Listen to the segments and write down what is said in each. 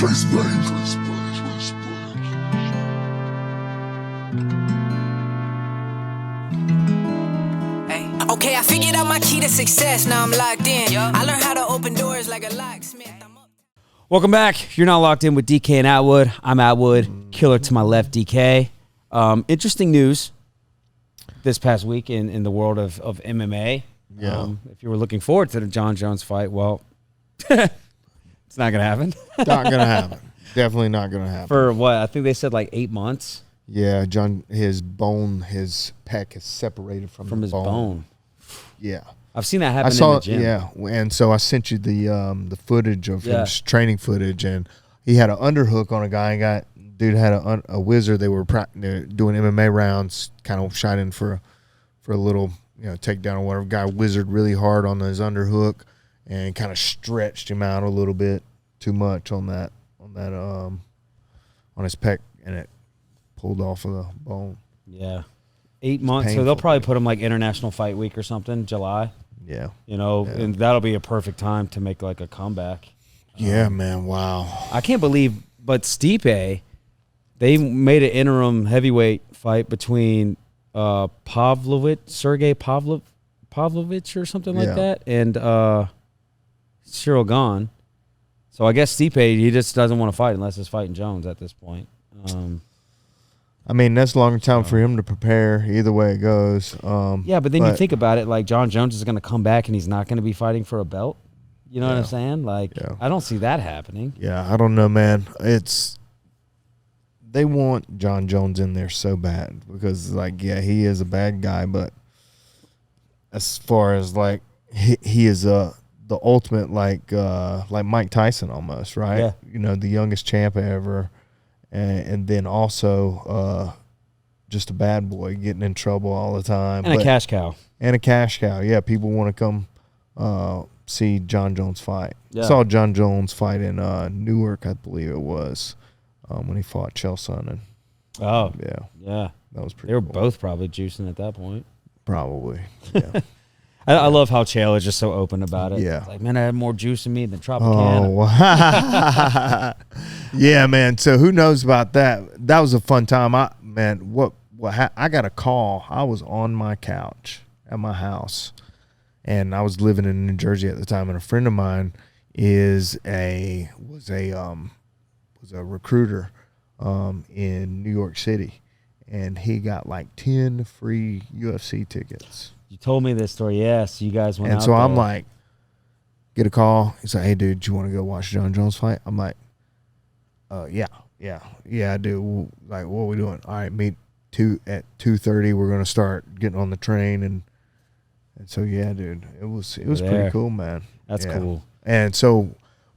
Okay, I figured out my key to success. Now I'm locked in. I learned how to open doors like a locksmith. Welcome back. You're not locked in with DK and Atwood. I'm Atwood. Killer to my left, DK. Interesting news this past week in the world of MMA. Yeah. If you were looking forward to the Jon Jones fight, well, it's not going to happen. Not going to happen. Definitely not going to happen. For what? I think they said like 8 months. Yeah, his pec is separated from his bone. Yeah. I've seen that happen in the gym. Yeah, and so I sent you the footage of his training footage, and he had an underhook on a guy. Dude had a wizard. They were doing MMA rounds, kind of shot in for a little takedown or whatever. Guy wizard really hard on his underhook and kind of stretched him out a little bit too much on his pec, and it pulled off of the bone. Yeah. 8 months. So they'll probably put him like International Fight Week or something, July. Yeah. And that'll be a perfect time to make like a comeback. Yeah, man. Wow. I can't believe, but Stipe, they made an interim heavyweight fight between Sergey Pavlovich or something like that, and Cyril Gane. So I guess Stipe, he just doesn't want to fight unless it's fighting Jones at this point. I mean, that's a longer time for him to prepare. Either way it goes. Yeah, but then you think about it, like Jon Jones is going to come back and he's not going to be fighting for a belt. You know what I'm saying? Like, I don't see that happening. Yeah, I don't know, man. They want Jon Jones in there so bad because, like, he is a bad guy, but as far as like he is the ultimate like Mike Tyson almost, right? Yeah. The youngest champ ever. And then also just a bad boy getting in trouble all the time. And a cash cow. Yeah, people want to come see Jon Jones fight. Yeah. Saw Jon Jones fight in Newark, I believe it was, when he fought Chael Sonnen. Oh. Yeah. That was pretty They were cool. both probably juicing at that point. Probably, yeah. I love how Chael is just so open about it. Yeah. It's like, man, I had more juice in me than Tropicana. Oh, yeah, man. So who knows about that? That was a fun time. I got a call. I was on my couch at my house, and I was living in New Jersey at the time. And a friend of mine was a recruiter in New York City, and he got like 10 free UFC tickets. You told me this story, yes. You guys went out And so there. I'm like, get a call. He's like, hey, dude, do you want to go watch Jon Jones fight? I'm like, yeah, I do. Like, what are we doing? All right, meet at 2:30. We're gonna start getting on the train, and so yeah, dude, it was pretty cool, man. That's cool. And so,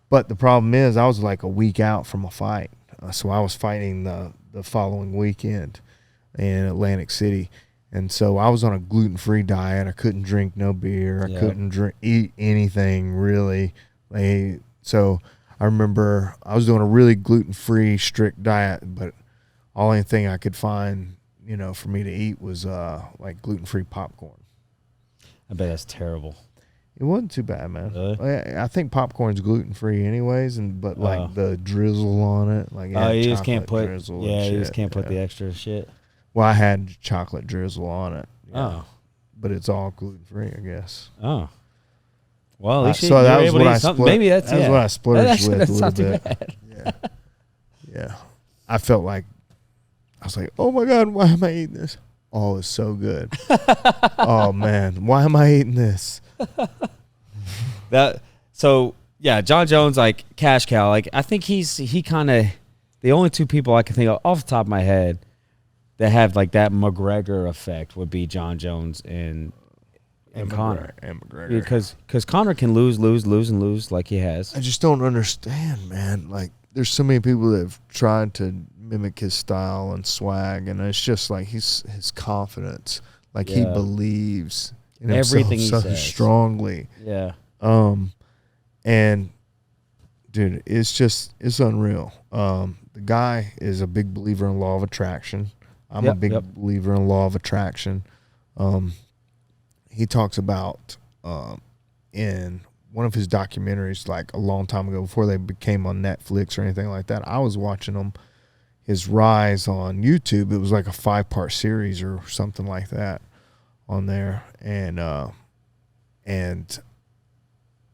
but the problem is, I was like a week out from a fight, so I was fighting the following weekend in Atlantic City. And so I was on a gluten-free diet. I couldn't drink no beer. I couldn't eat anything really. So I remember I was doing a really gluten-free, strict diet, but only thing I could find, for me to eat was like gluten-free popcorn. I bet that's terrible. It wasn't too bad, man. Really? I think popcorn's gluten-free anyways, but like the drizzle on it, like you just can't put you just can't put the extra shit. Well, I had chocolate drizzle on it. Oh. But it's all gluten-free, I guess. Oh. Well, at least so that was what I split. Maybe that's what I splurged with a little bit. Bad. Yeah. I felt like, I was like, oh my God, why am I eating this? Oh, it's so good. Oh man, why am I eating this? Jon Jones, like cash cow. Like I think he kind of the only two people I can think of off the top of my head that have like that McGregor effect would be Jon Jones and Conor. And McGregor. Because Conor can lose like he has. I just don't understand, man. Like there's so many people that have tried to mimic his style and swag, and it's just like his confidence. Like he believes in everything himself he so says strongly. Yeah. And dude, it's unreal. The guy is a big believer in law of attraction. I'm a big believer in law of attraction. He talks about in one of his documentaries like a long time ago before they became on Netflix or anything like that. I was watching him, his rise on YouTube. It was like a 5-part series or something like that on there. And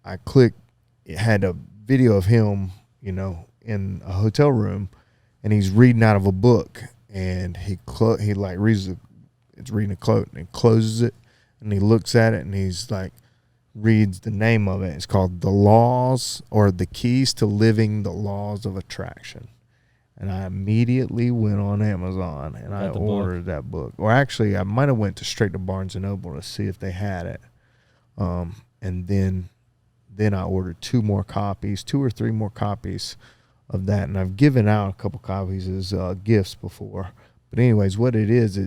I clicked, it had a video of him, you know, in a hotel room, and he's reading out of a book, and he like reads it's reading a quote, and he closes it, and he looks at it, and he's like, reads the name of it. It's called The Laws, or The Keys to Living the Laws of Attraction. And I immediately went on Amazon and I ordered that book. Or actually, I might have went straight to Barnes & Noble to see if they had it. And then I ordered 2 or 3 more copies of that. And I've given out a couple copies as gifts before. But anyways, what it is,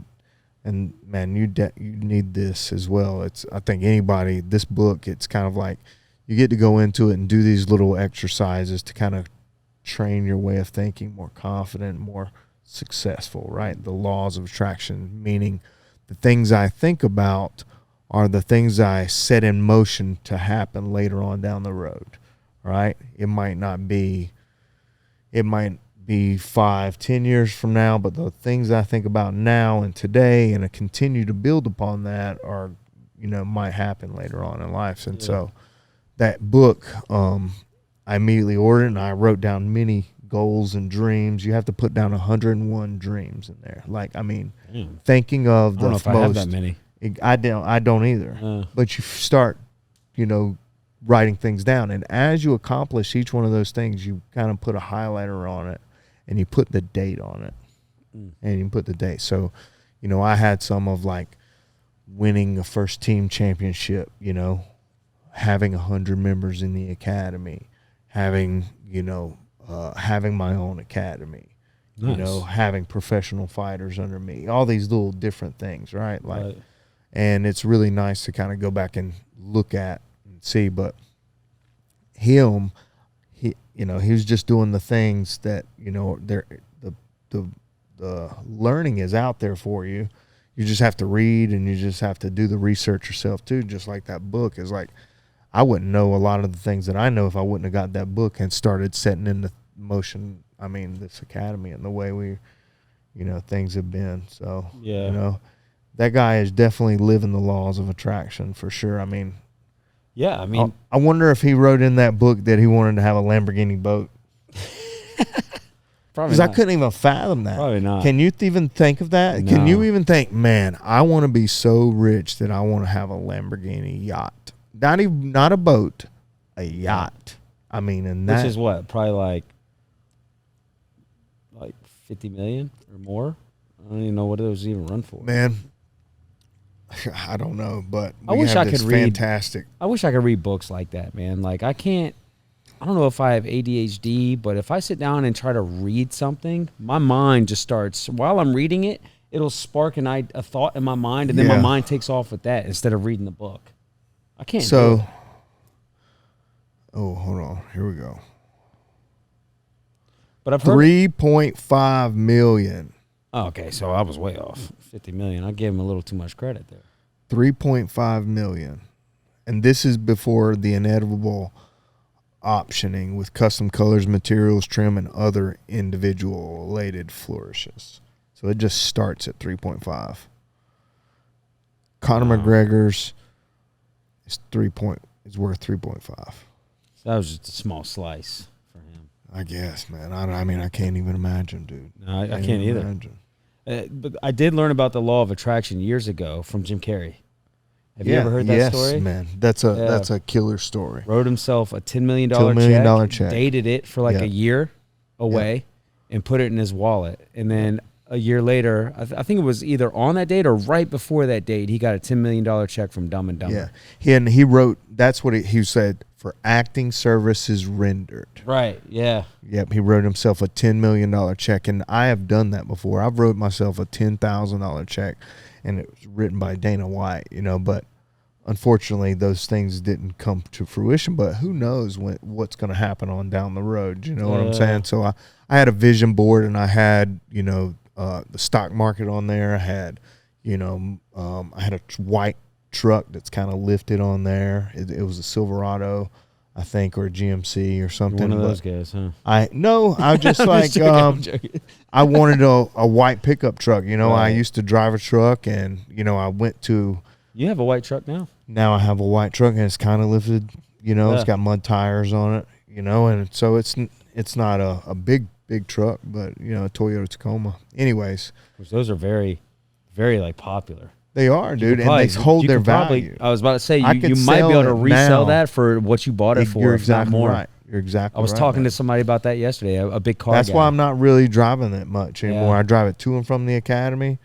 and man, you need this as well. I think anybody, this book, it's kind of like you get to go into it and do these little exercises to kind of train your way of thinking, more confident, more successful, right? The laws of attraction, meaning the things I think about are the things I set in motion to happen later on down the road, right? It might be 5-10 years from now, but the things I think about now and today and I continue to build upon that are, you know, might happen later on in life. And so that book, I immediately ordered it, and I wrote down many goals and dreams. You have to put down 101 dreams in there. Like, I mean, thinking of the most. I don't know if I have that many. I don't either. But you start, you know, writing things down, and as you accomplish each one of those things, you kind of put a highlighter on it, and you put the date on it, and you put the date. So, you know, I had some of like winning a first team championship, you know, having 100 members in the academy, having, you know, having my own academy, you know, having professional fighters under me, all these little different things, right? Like, and it's really nice to kind of go back and look at and see. But him, he was just doing the things that, you know, the learning is out there for you. You just have to read, and you just have to do the research yourself too. Just like that book is like, I wouldn't know a lot of the things that I know if I wouldn't have got that book and started setting into motion, I mean, this academy and the way we, you know, things have been. So, you know, that guy is definitely living the laws of attraction for sure. I mean, I wonder if he wrote in that book that he wanted to have a Lamborghini boat. Because I couldn't even fathom that. Probably not. Can you even think of that? No. Can you even think, man, I want to be so rich that I want to have a Lamborghini yacht? Not a boat, a yacht. I mean, and that, which is what, probably like 50 million or more. I don't even know what it was even run for. Man, I don't know, but I wish I could read. Fantastic. I wish I could read books like that, man. Like I can't. I don't know if I have ADHD, but if I sit down and try to read something, my mind just starts while I'm reading it. It'll spark a thought in my mind, and then my mind takes off with that instead of reading the book. I can't do it. Oh, hold on. Here we go. But I've heard 3.5 million. Oh, okay, so I was way off. 50 million. I gave him a little too much credit there. 3.5 million. And this is before the inevitable optioning with custom colors, materials, trim, and other individual related flourishes. So it just starts at 3.5. Conor McGregor's is worth 3.5. So that was just a small slice for him. I guess, man. I mean, I can't even imagine, dude. No, I can't either. Imagine. But I did learn about the law of attraction years ago from Jim Carrey. Have you ever heard that story? Yes, man. That's a killer story. Wrote himself a $10 million check, dated it for like a year away, and put it in his wallet. And then a year later, I think it was either on that date or right before that date, he got a $10 million check from Dumb and Dumber. Yeah, he wrote, that's what he said, for acting services rendered. Right, yeah. Yep, he wrote himself a $10 million check, and I have done that before. I've wrote myself a $10,000 check, and it was written by Dana White, you know, but unfortunately those things didn't come to fruition, but who knows what's going to happen on down the road, you know what I'm saying? So I had a vision board, and I had, you know, the stock market on there. I had, you know, I had a white truck that's kind of lifted on there. It was a Silverado. I think, or GMC or something. One of those guys, huh? I just like joking. I wanted a white pickup truck. You know, I Right. used to drive a truck, and you know, I went to. You have a white truck now? Now I have a white truck, and it's kind of lifted. You know, it's got mud tires on it. You know, and so it's not a big truck, but you know, a Toyota Tacoma. Anyways, Which those are very, very like popular. they are, dude, and Probably- they hold you their could probably- value. I was about to say I you could might be sell able to it resell now. that for what you bought it for. You're if exactly not more. right. You're exactly. I was right, talking man. to somebody about that yesterday. A big car. That's guy. why I'm not really driving that much anymore. Yeah. I drive it to and from the academy.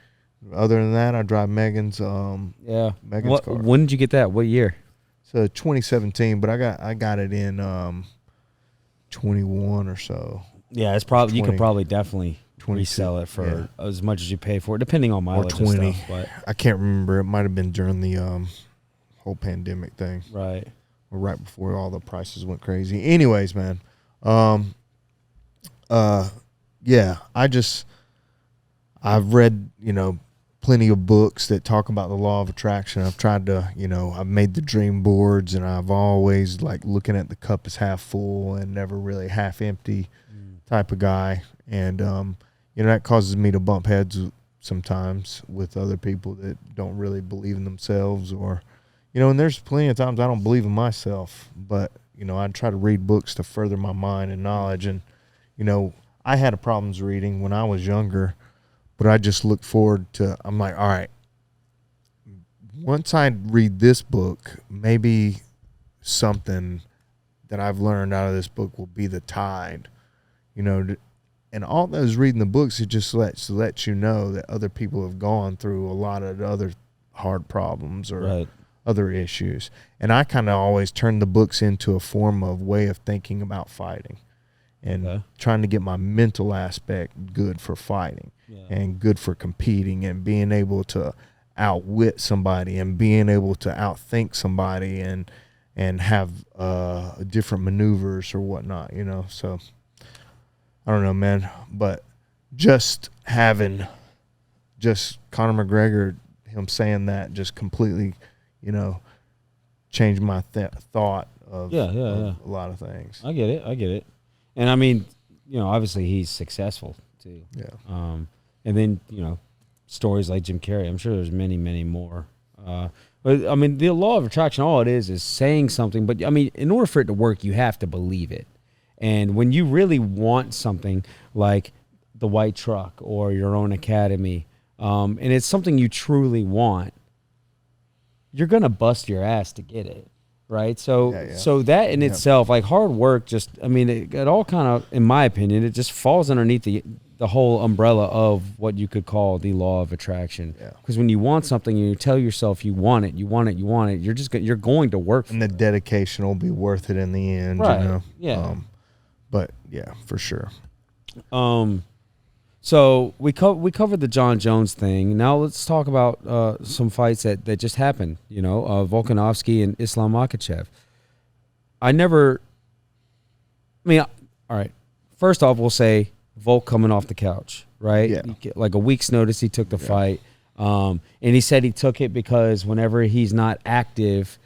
Other than that, I drive Megan's. Yeah. Megan's car. When did you get that? What year? So 2017, but I got it in 21 or so. Yeah, it's probably you 20, could probably definitely 22, resell it for as much as you pay for it, depending on mileage 20. and stuff. But I can't remember. It might have been during the whole pandemic thing, right. or right before all the prices went crazy. Anyways, man, yeah, I've read, you know, plenty of books that talk about the law of attraction. I've tried to, you know, I've made the dream boards, and I've always like looking at the cup as half full and never really half empty type of guy. And, you know, that causes me to bump heads sometimes with other people that don't really believe in themselves, or, you know, and there's plenty of times I don't believe in myself, but, you know, I try to read books to further my mind and knowledge. And, you know, I had problems reading when I was younger, but I just look forward to, I'm like, all right, once I read this book, maybe something that I've learned out of this book will be the tide, you know. And all those reading the books, it just lets you know that other people have gone through a lot of other hard problems or other issues. And I kind of always turn the books into a form of way of thinking about fighting, and trying to get my mental aspect good for fighting and good for competing and being able to outwit somebody and being able to outthink somebody and have different maneuvers or whatnot, you know. So I don't know, man, but just having Conor McGregor, him saying that just completely, you know, changed my thought of a lot of things. I get it. And I mean, you know, obviously he's successful too. Yeah. And then, you know, stories like Jim Carrey, I'm sure there's many, many more. But I mean, the law of attraction, all it is saying something. But I mean, in order for it to work, you have to believe it. And when you really want something like the white truck or your own academy, and it's something you truly want, you're going to bust your ass to get it. Right. So so that in itself, like hard work, just, I mean, it all kind of, in my opinion, it just falls underneath the whole umbrella of what you could call the law of attraction. Because when you want something and you tell yourself you want it, you're going to work for it. And the dedication will be worth it in the end. Right. You know? Yeah. But yeah, for sure. So we covered the John Jones thing. Now let's talk about some fights that just happened. You know, Volkanovski and Islam Makhachev. All right. First off, we'll say Volk coming off the couch, right? Yeah. Like a week's notice, he took the fight. And he said he took it because whenever he's not active,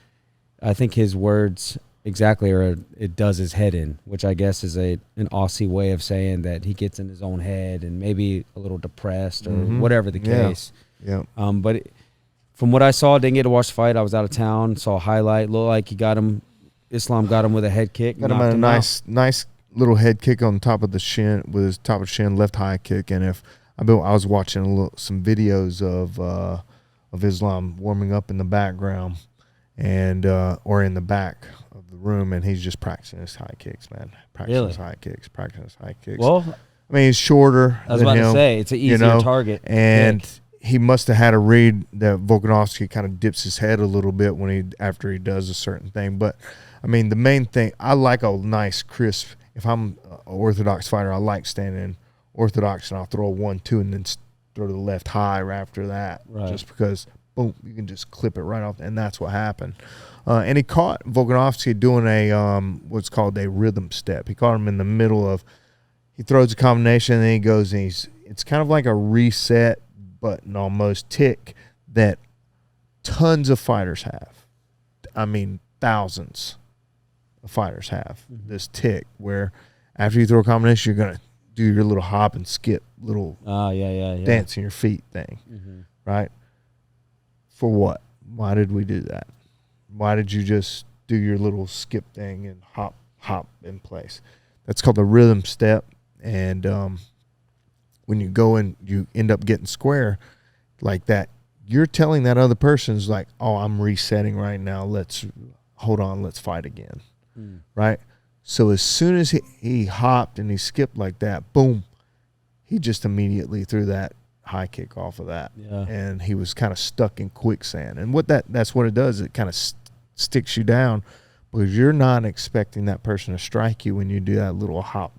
I think his words exactly are it does his head in, which I guess is an Aussie way of saying that he gets in his own head and maybe a little depressed or whatever the case. Yeah. But from what I saw, didn't get to watch the fight. I was out of town, saw a highlight. Looked like Islam got him with a head kick. Got him a nice little head kick on top of the shin, with his top of the shin, left high kick. And I was watching some videos of Islam warming up in the background and or in the back of the room, and he's just practicing his high kicks, man. Practicing his high kicks. Well, I mean, he's shorter. I was about to say it's an easier target. And he must have had a read that Volkanovski kind of dips his head a little bit after he does a certain thing. But I mean, the main thing, I like a nice crisp. If I'm an orthodox fighter, I like standing orthodox, and I'll throw a 1-2 and then throw to the left high right after that, just because boom, you can just clip it right off, and that's what happened. And he caught Volkanovski doing a what's called a rhythm step. He caught him in the middle of. He throws a combination, and then he goes, and it's kind of like a reset button almost tick that tons of fighters have. I mean, thousands. fighters have. This tick where after you throw a combination, you're gonna do your little hop and skip, little dancing your feet thing, right? For what? Why did we do that? Why did you just do your little skip thing and hop in place? That's called the rhythm step. And when you go and you end up getting square like that, you're telling that other person's like, oh, I'm resetting right now. Let's fight again, right? So as soon as he hopped and he skipped like that, boom, he just immediately threw that high kick off of that. Yeah. And he was kind of stuck in quicksand. And that's what it does. It kind of sticks you down because you're not expecting that person to strike you when you do that little hop,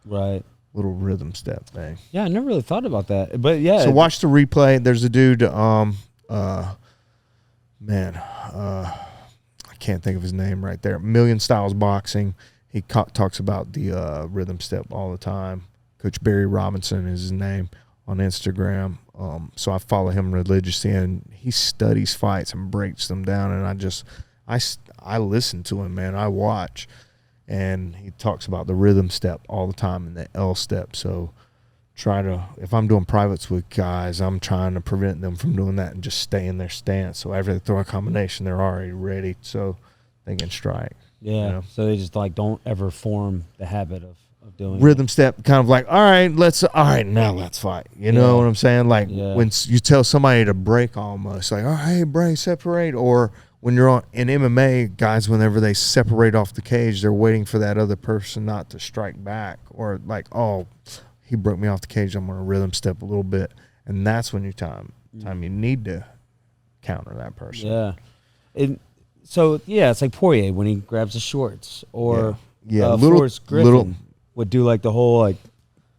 right, little rhythm step thing. Yeah, I never really thought about that. But, yeah. So watch the replay. There's a dude, I can't think of his name right there. Million Styles Boxing. He talks about the rhythm step all the time. Coach Barry Robinson is his name on Instagram. So I follow him religiously, and he studies fights and breaks them down. And I listen to him, man. I watch, and he talks about the rhythm step all the time and the L step. So if I'm doing privates with guys, I'm trying to prevent them from doing that and just stay in their stance. So after they throw a combination, they're already ready so they can strike. Yeah. You know? So they just don't ever form the habit of doing rhythm step, kind of like, all right, now let's fight. You know what I'm saying? Like when you tell somebody to break almost, like, oh, hey, break, separate. Or when you're in MMA, guys, whenever they separate off the cage, they're waiting for that other person not to strike back. Or like, oh, he broke me off the cage, I'm going to rhythm step a little bit. And that's when you you need to counter that person. Yeah. So, it's like Poirier when he grabs the shorts. Or Forrest Griffin would do like the whole,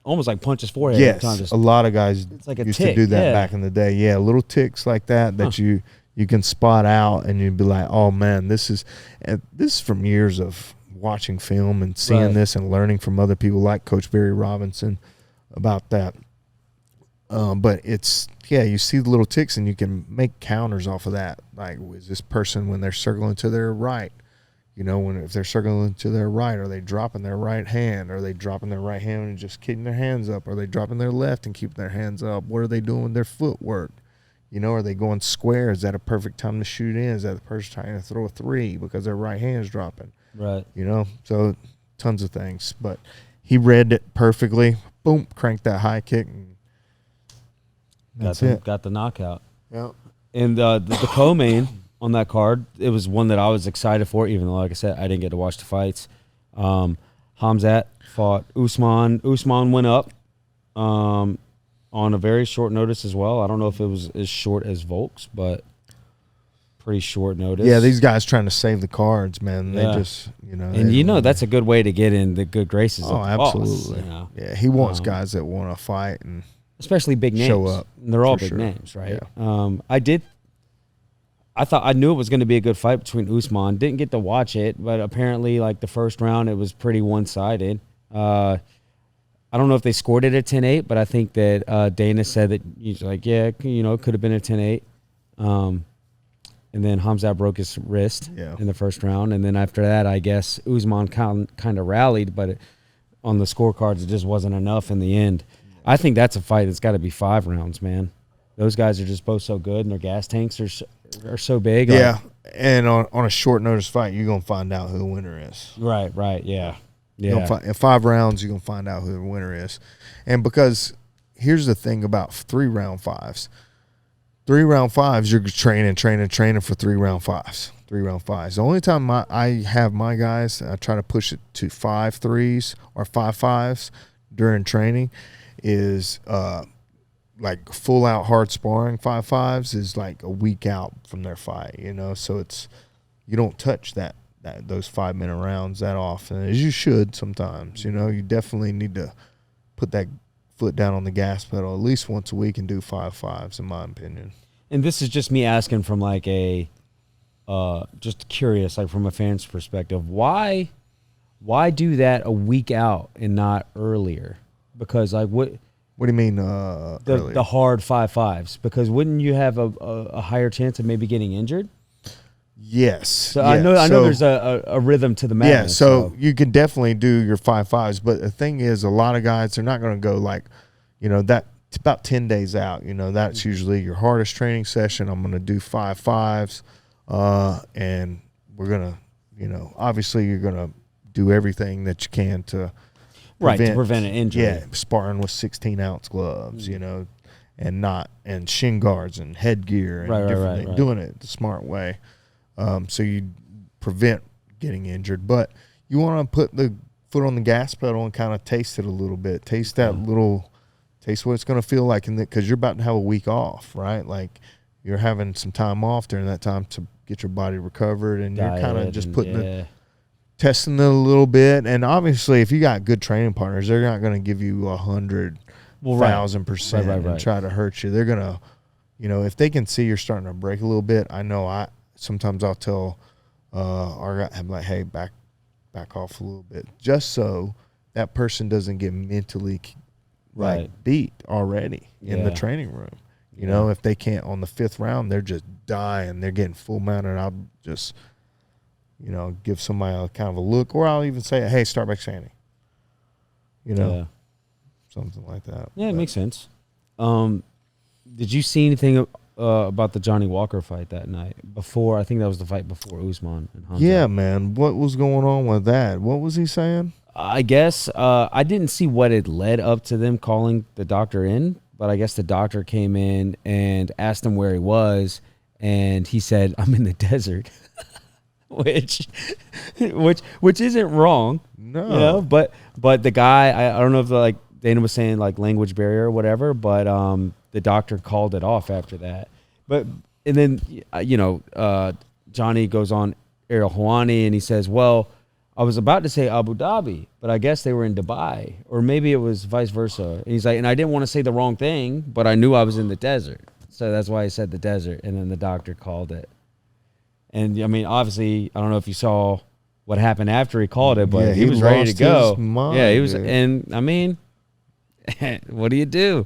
almost like punch his forehead. Yes, every time. A lot of guys like used to do that back in the day. Yeah, little ticks like that you can spot out, and you'd be like, oh, man, this is from years of watching film and seeing this and learning from other people like Coach Barry Robinson about that. But it's, you see the little ticks and you can make counters off of that. Like, is this person, when they're circling to their right, if they're circling to their right, are they dropping their right hand? Are they dropping their right hand and just keeping their hands up? Are they dropping their left and keeping their hands up? What are they doing with their footwork? Are they going square? Is that a perfect time to shoot in? Is that the person trying to throw a three because their right hand's dropping? Right. So tons of things. But he read it perfectly. Boom, cranked that high kick, and that's it. Got the knockout. Yeah. And the co-main on that card, it was one that I was excited for, even though, like I said, I didn't get to watch the fights. Khamzat fought Usman. Usman went up on a very short notice as well. I don't know if it was as short as Volk's, but pretty short notice. Yeah, these guys trying to save the cards, man. They just, And that's a good way to get in the good graces of the absolutely. boss, Yeah, he wants guys that want to fight and especially big names. Show up. And they're all big names, right? Yeah. I knew it was going to be a good fight between Usman. Didn't get to watch it, but apparently, like the first round, it was pretty one-sided. I don't know if they scored it at 10-8, but I think that Dana said that he's like, it could have been a 10-8. And then Khamzat broke his wrist in the first round. And then after that, I guess Usman kind of rallied, but on the scorecards, it just wasn't enough in the end. I think that's a fight that's got to be 5 rounds, man. Those guys are just both so good, and their gas tanks are so big. Yeah, and on a short notice fight, you're going to find out who the winner is. Right, yeah. In 5 rounds, you're going to find out who the winner is. And because here's the thing about 3-round fives. 3-round fives, you're training for 3-round fives. 3-round fives. The only time I have my guys, I try to push it to 5 3s or 5 5s during training, is like full out hard sparring 5 5s is like a week out from their fight, so it's, you don't touch those 5-minute rounds that often as you should sometimes. You definitely need to put that foot down on the gas pedal at least once a week and do 5 5s in my opinion. And this is just me asking from like a just curious, like from a fan's perspective, why do that a week out and not earlier? Because like what do you mean the hard 5 5s? Because wouldn't you have a higher chance of maybe getting injured? Yes. So I know there's a rhythm to the madness. Yeah, so you can definitely do your 5.5s, but the thing is, a lot of guys, they're not going to go like, that it's about 10 days out. That's usually your hardest training session. I'm going to do 5.5s, and we're going to, obviously you're going to do everything that you can to prevent an injury. Yeah, sparring with 16-ounce gloves, and shin guards and headgear and different things, doing it the smart way. So you prevent getting injured, but you want to put the foot on the gas pedal and kind of taste it a little bit. Taste what it's going to feel like, because you're about to have a week off, right? Like you're having some time off during that time to get your body recovered, and you're kind of just testing it a little bit. And obviously, if you got good training partners, they're not going to give you 100,000% and try to hurt you. They're going to, if they can see you're starting to break a little bit. I know sometimes I'll tell our guy, I'm like, hey, back off a little bit, just so that person doesn't get mentally beat already in the training room. If they can't on the 5th round, they're just dying, they're getting full mounted. I'll just, give somebody a kind of a look, or I'll even say, hey, start by standing. Something like that. Yeah, it makes sense. Did you see anything about the Johnny Walker fight that night? I think that was the fight before Usman and Khamzat. Yeah, man. What was going on with that? What was he saying? I guess I didn't see what had led up to them calling the doctor in, but I guess the doctor came in and asked him where he was, and he said, "I'm in the desert," which isn't wrong. No, but the guy, I don't know if Dana was saying language barrier or whatever, but the doctor called it off after that. And then Johnny goes on Ariel Helwani and he says, well, I was about to say Abu Dhabi, but I guess they were in Dubai, or maybe it was vice versa. And he's like, and I didn't want to say the wrong thing, but I knew I was in the desert. So that's why I said the desert. And then the doctor called it. And I mean, obviously, I don't know if you saw what happened after he called it, but he was ready to go. He was. Dude. And I mean, what do you do?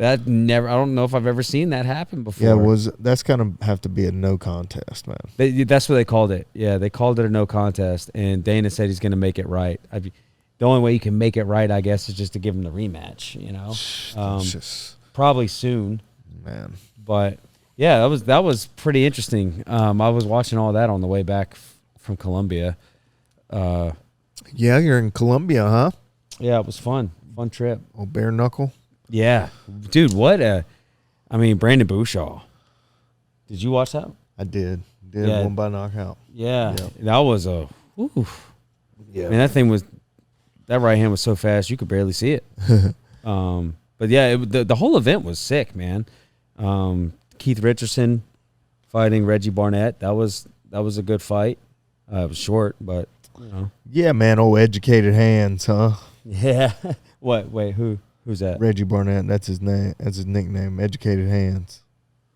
I don't know if I've ever seen that happen before. Yeah, that's gonna have to be a no contest, man. That's what they called it. Yeah, they called it a no contest, and Dana said he's gonna make it right. The only way you can make it right, I guess, is just to give him the rematch. Probably soon, man. But yeah, that was pretty interesting. I was watching all that on the way back from Colombia. Yeah, you're in Colombia, huh? Yeah, it was fun. Fun trip. Oh, bare knuckle. Yeah, dude. Brandon Bouchard. Did you watch that? I did. One by knockout. Yeah, that was a. Oof. Yeah, man, that right hand was so fast you could barely see it. But yeah, the whole event was sick, man. Keith Richardson fighting Reggie Barnett. That was a good fight. It was short, but Yeah, man. Oh, educated hands, huh? Yeah. What? Wait, who's that? Reggie Barnett. That's his name. That's his nickname. Educated hands.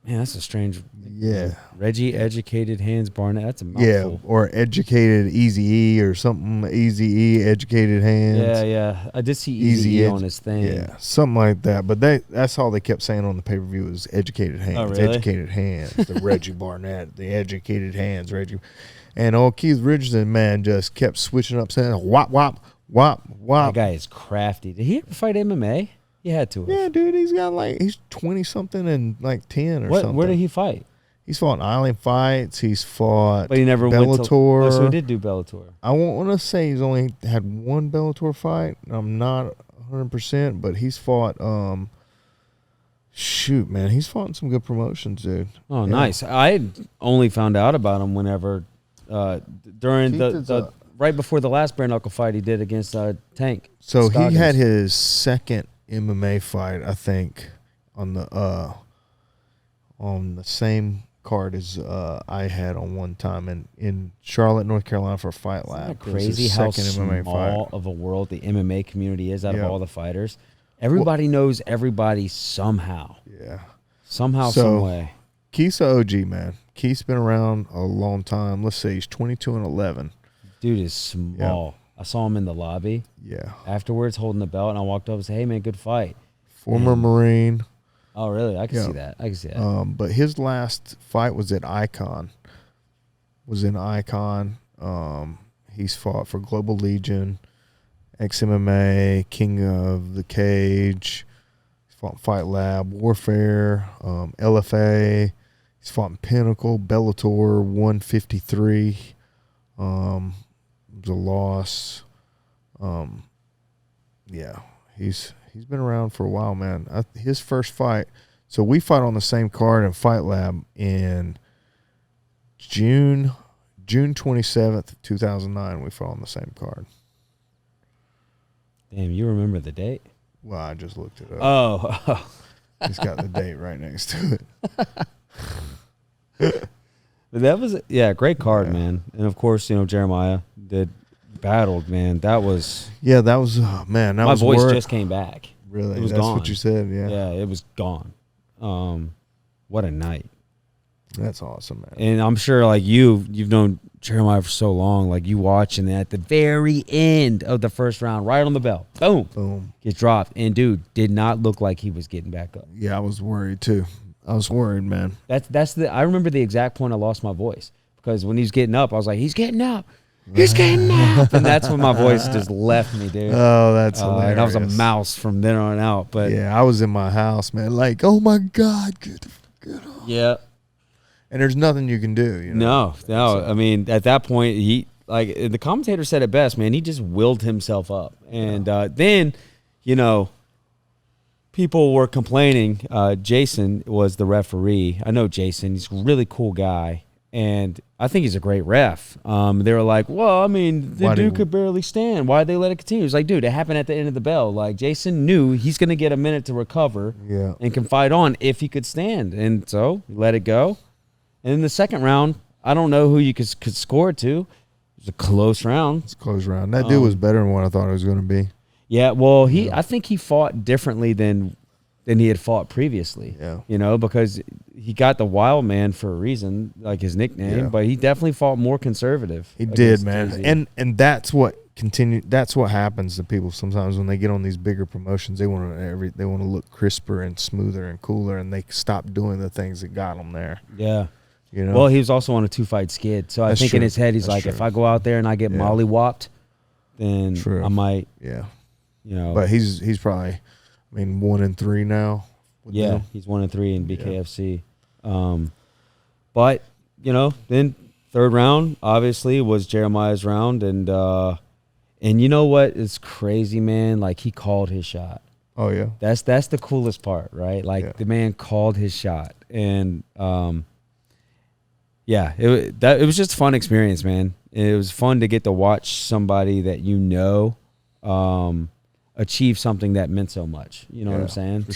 Man, that's a strange. Yeah. Reggie Educated Hands Barnett. That's a mouthful. Yeah, or Educated Easy E or something. Easy E, Educated Hands. Yeah. I did see Easy E on his thing. Yeah, something like that. But that's all they kept saying on the pay-per-view was Educated Hands. Oh, really? Educated Hands. The Reggie Barnett. The Educated Hands. Reggie. And old Keith Richardson, man, just kept switching up saying, wop, wop, wop, wop. That guy is crafty. Did he ever fight MMA? He had to have. Yeah, dude, he's 20-something and 10 or something. Where did he fight? He's fought Island Fights. He's fought but he never Bellator. Went to, so he did do Bellator. I want to say he's only had one Bellator fight. I'm not 100%, but he's fought shoot, man, he's fought in some good promotions, dude. Oh, yeah. Nice. I only found out about him whenever during the right before the last bare knuckle fight he did against Tank. So Scoggins. He had his second MMA fight, I think, on the same card as I had on one time in Charlotte, North Carolina for Fight Lab. Isn't that crazy how small of a world the MMA community is out of all the fighters? Everybody knows everybody somehow. Yeah. Somehow, some way. Keith's a OG, man. Keith's been around a long time. Let's say he's 22-11. Dude is small. Yeah. I saw him in the lobby. Yeah. Afterwards, holding the belt, and I walked up and said, "Hey, man, good fight." Former Marine. Oh, really? I can see that. But his last fight was at Icon, was in Icon. He's fought for Global Legion, XMMA, King of the Cage. He's fought in Fight Lab, Warfare, LFA. He's fought in Pinnacle, Bellator 153. It was a loss. Yeah, he's been around for a while, man. His first fight. So we fought on the same card in Fight Lab in June 27th, 2009. We fought on the same card. Damn, you remember the date? Well, I just looked it up. Oh. It's got the date right next to it. That was, great card, man. And, of course, Jeremiah battled, man. That was... Yeah, that was, man, that my was voice just came back. Really? It was That's gone. what you said, yeah. Yeah, it was gone. What a night. That's awesome, man. And I'm sure, like, you've known Jeremiah for so long, like, you watching at the very end of the first round, right on the bell, boom, gets dropped. And, dude, did not look like he was getting back up. Yeah, I was worried, too. I was worried, man. I remember the exact point I lost my voice, because when he was getting up, I was like, he's getting up. He's getting up. And that's when my voice just left me, dude. Oh, that's hilarious. And I was a mouse from then on out. But yeah, I was in my house, man. Like, oh, my God, get up. Yeah. And there's nothing you can do. No. So. I mean, at that point, the commentator said it best, man. He just willed himself up. And then, people were complaining. Jason was the referee. I know Jason. He's a really cool guy. And I think he's a great ref. They were like, well, I mean, the dude could barely stand. Why'd they let it continue? It was like, dude, it happened at the end of the bell. Like, Jason knew he's going to get a minute to recover and can fight on if he could stand. And so he let it go. And in the second round, I don't know who you could score it to. It was a close round. It's a close round. That dude was better than what I thought it was going to be. Yeah, well, I think he fought differently than he had fought previously. Yeah. Because he got the Wild Man for a reason, like his nickname, but he definitely fought more conservative. He did, man. And that's what that's what happens to people sometimes when they get on these bigger promotions. They want to look crisper and smoother and cooler, and they stop doing the things that got them there. Yeah. Well, he was also on a 2-fight skid, so I think in his head he's like, if I go out there and I get mollywopped, then I might. Yeah. But he's probably, 1-3 now. Yeah, he's 1-3 in BKFC. But then third round obviously was Jeremiah's round, and you know what? It's crazy, man. Like, he called his shot. Oh yeah. That's the coolest part, right? Like the man called his shot, and it was just a fun experience, man. It was fun to get to watch somebody that achieve something that meant so much. You know what I'm saying?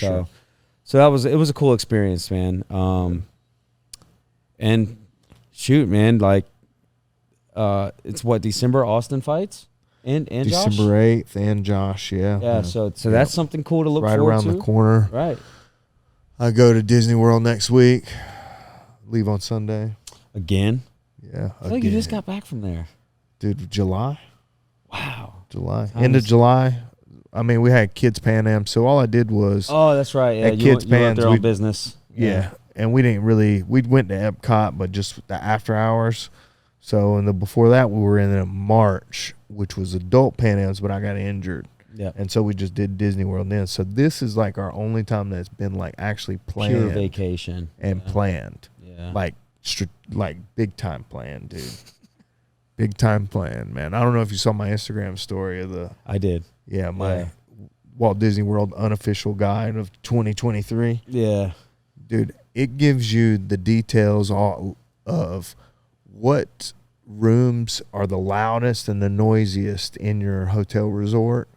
So it was a cool experience, man. And shoot, man, like it's what, December Austin fights and Josh? December 8th and Josh, yeah. Yeah, so that's something cool to look forward to. Right around the corner. Right. I go to Disney World next week. Leave on Sunday. Again? Yeah. I feel like you just got back from there. Dude, July. Wow. July. End of July. We had Kids Pan Am, so all I did was... Oh, that's right. Yeah, at Kids Pan, their own business. Yeah. And we didn't really... We went to Epcot, but just the after hours. So, before that, we were in March, which was adult Pan Ams, but I got injured. Yeah. And so we just did Disney World then. So this is like our only time that's been like actually planned. Pure vacation. And planned. Yeah. Like big time planned, dude. Big time planned, man. I don't know if you saw my Instagram story of the... I did. Yeah, my Walt Disney World unofficial guide of 2023. Yeah. Dude, it gives you the details all of what rooms are the loudest and the noisiest in your hotel resort,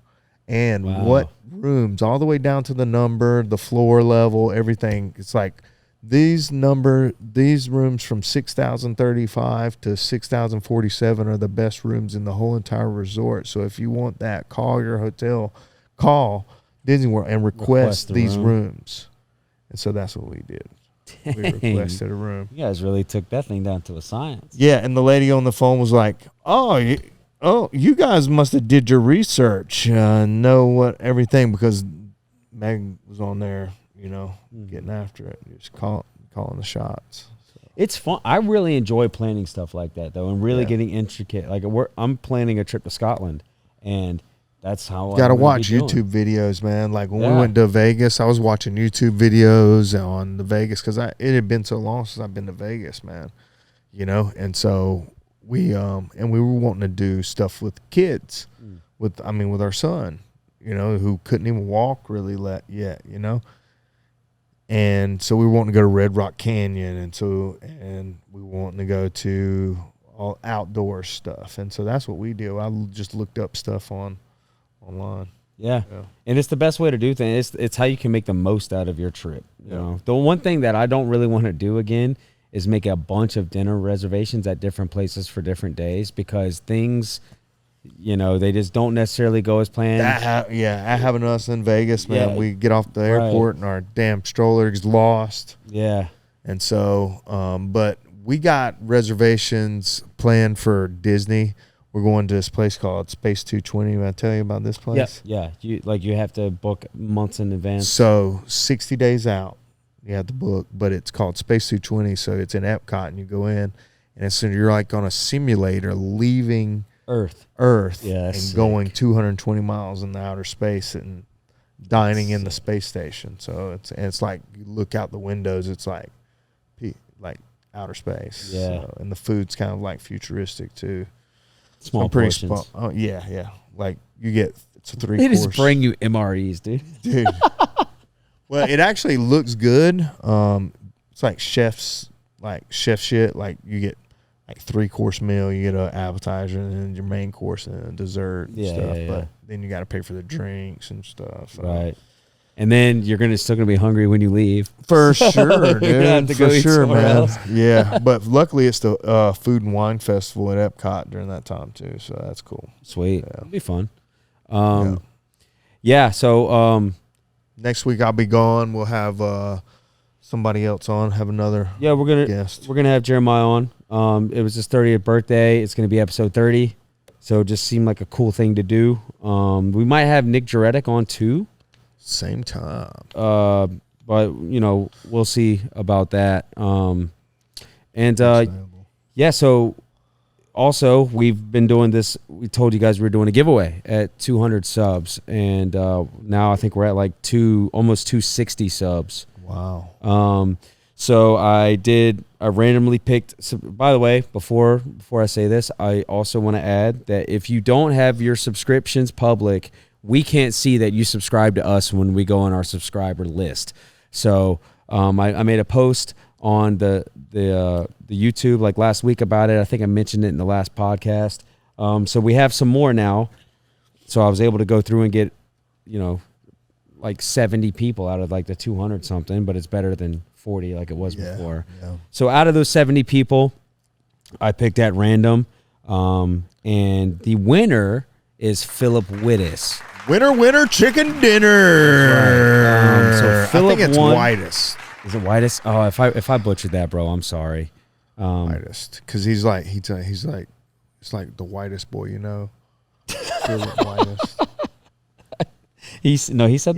and what rooms, all the way down to the number, the floor level, everything. It's like these rooms from 6,035 to 6,047 are the best rooms in the whole entire resort. So if you want that, call your hotel, call Disney World and request these rooms. And so that's what we did. Dang. We requested a room. You guys really took that thing down to a science. Yeah, and the lady on the phone was like, you guys must have did your research, know what everything, because Meg was on there, getting after it, just calling the shots. So. It's fun. I really enjoy planning stuff like that, though, and really getting intricate. Like I'm planning a trip to Scotland, and that's how Got to watch YouTube videos, man. Like when we went to Vegas, I was watching YouTube videos on the Vegas because it had been so long since I've been to Vegas, man. You know, and so we were wanting to do stuff with kids, with our son, you know, who couldn't even walk really yet, you know. And so we were wanting to go to Red Rock Canyon, and we were wanting to go to all outdoor stuff, and so that's what we do. I just looked up stuff online. Yeah, and it's the best way to do things. It's how you can make the most out of your trip. You know, the one thing that I don't really want to do again is make a bunch of dinner reservations at different places for different days, because things, you know, they just don't necessarily go as planned. That happened to us in Vegas, man. We get off the airport and our damn stroller is lost. Yeah. And so, but we got reservations planned for Disney. We're going to this place called Space 220. Did I tell you about this place? Yeah. You have to book months in advance. So 60 days out, you have to book, but it's called Space 220. So it's in Epcot, and you go in, and so you're like on a simulator leaving Earth, and going 220 miles in the outer space and dining in the space station. So it's like you look out the windows, it's like outer space. Yeah, so, and the food's kind of like futuristic too. Small portions. Like you get it's a 3-course. They just bring you MREs, dude. Well, it actually looks good. It's like chef shit. Like you get like 3-course meal, you get an appetizer and then your main course and a dessert and stuff. But then you got to pay for the drinks and stuff. So. Right. And then you're still gonna be hungry when you leave. For sure, dude. For sure, man. Yeah, but luckily it's the Food and Wine Festival at Epcot during that time too, so that's cool. Sweet, it'll be fun. So next week I'll be gone. We'll have somebody else on. Have another. Yeah, we're gonna have Jeremiah on. It was his 30th birthday. It's gonna be episode 30, so it just seemed like a cool thing to do. We might have Nick Juretic on too. Same time. But you know, we'll see about that. So also we've been doing this. We told you guys we were doing a giveaway at 200 subs, and now I think we're at like almost 260 subs. Wow. So I randomly picked. So by the way, before I say this, I also want to add that if you don't have your subscriptions public, we can't see that you subscribe to us when we go on our subscriber list. So I made a post on the YouTube like last week about it. I think I mentioned it in the last podcast. So we have some more now. So I was able to go through and get, you know, like 70 people out of like the 200 something, but it's better than 40 like it was before. Yeah. So out of those 70 people, I picked at random, and the winner is Philip Wittes. Winner, chicken dinner. Right. So Philip I think it's Whitest. Is it Whitest? Oh, if I butchered that, bro, I'm sorry. Whitest, because he's like it's like the whitest boy, you know. Philip Whitest. He said that. He said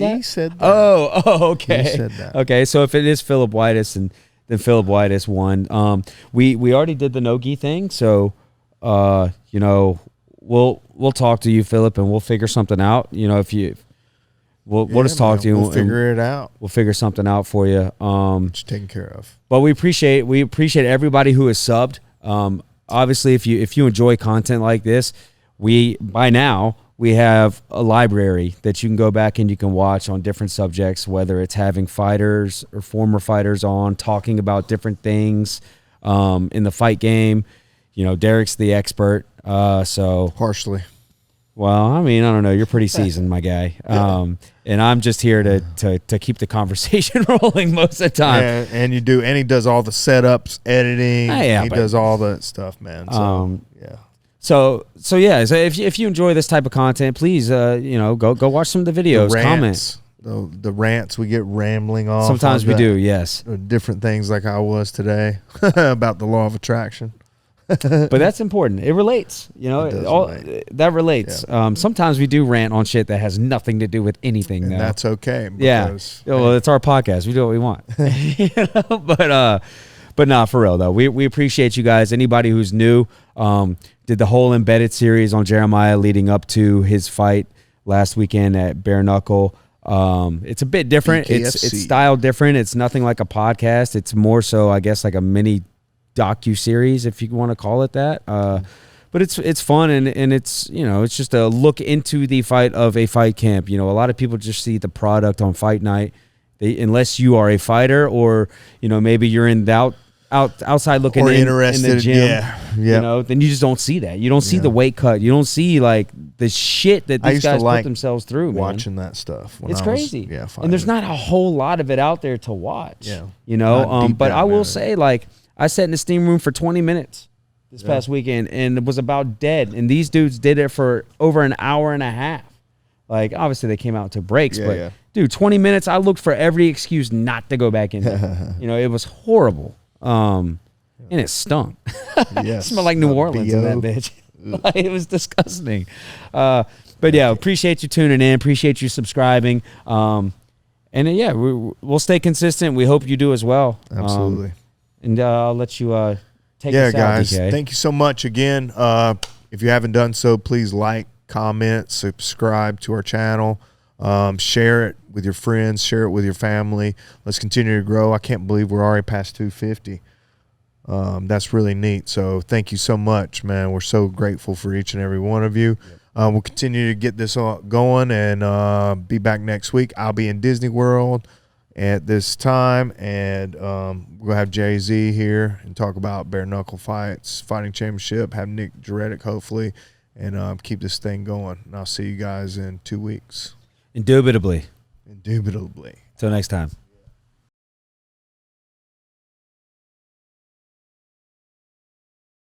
that. Oh, okay. He said that. Okay, so if it is Philip Whitest, and then Philip Whitest won. We already did the no-gi thing, so you know. We'll talk to you, Philip, and we'll figure something out. You know, we'll just talk to you. We'll figure it out. We'll figure something out for you. It's taken care of. But we appreciate everybody who has subbed. Obviously, if you enjoy content like this, by now we have a library that you can go back and you can watch on different subjects, whether it's having fighters or former fighters on talking about different things in the fight game. You know, Derek's the expert. So partially. Well, I mean, I don't know. You're pretty seasoned, my guy. And I'm just here to keep the conversation rolling most of the time. Yeah, and he does all the setups, editing. He does all that stuff, man. So yeah. So if you enjoy this type of content, please go watch some of the videos. Comment. The rants we get rambling off. Sometimes we do, yes. Different things like I was today about the law of attraction. But that's important. It relates, you know. That relates. Yeah. Sometimes we do rant on shit that has nothing to do with anything. And that's okay. Well, it's our podcast. We do what we want. But nah, for real though, we appreciate you guys. Anybody who's new, did the whole embedded series on Jeremiah leading up to his fight last weekend at Bare Knuckle. It's a bit different. BKFC. It's styled different. It's nothing like a podcast. It's more so, I guess, like a mini docu-series, if you want to call it that. But it's fun, and it's, you know, it's just a look into the fight of a fight camp. You know, a lot of people just see the product on fight night. Unless you are a fighter, or, you know, maybe you're in the outside looking or in interested, the gym, yeah. you know, then you just don't see that. You don't see the weight cut. You don't see like the shit that these guys put themselves through, man. Watching that stuff. It's crazy. Fighting. And there's not a whole lot of it out there to watch. Yeah. You know, but I will say, like, I sat in the steam room for 20 minutes this past weekend, and it was about dead. And these dudes did it for over an hour and a half. Like, obviously they came out and took breaks, but dude, 20 minutes, I looked for every excuse not to go back in there. You know, it was horrible. And it stunk. It smelled like New Orleans in that bitch. Like, it was disgusting. But yeah, appreciate you tuning in. Appreciate you subscribing. And yeah, we'll stay consistent. We hope you do as well. Absolutely. And I'll let you take us out, guys. DK. Thank you so much again. If you haven't done so, please like, comment, subscribe to our channel. Share it with your friends. Share it with your family. Let's continue to grow. I can't believe we're already past 250. That's really neat. So thank you so much, man. We're so grateful for each and every one of you. We'll continue to get this going and be back next week. I'll be in Disney World at this time, and we'll have Jay-Z here and talk about bare knuckle fights, fighting championship, have Nick Juretic hopefully, and keep this thing going. And I'll see you guys in 2 weeks. Indubitably. Indubitably. Till next time.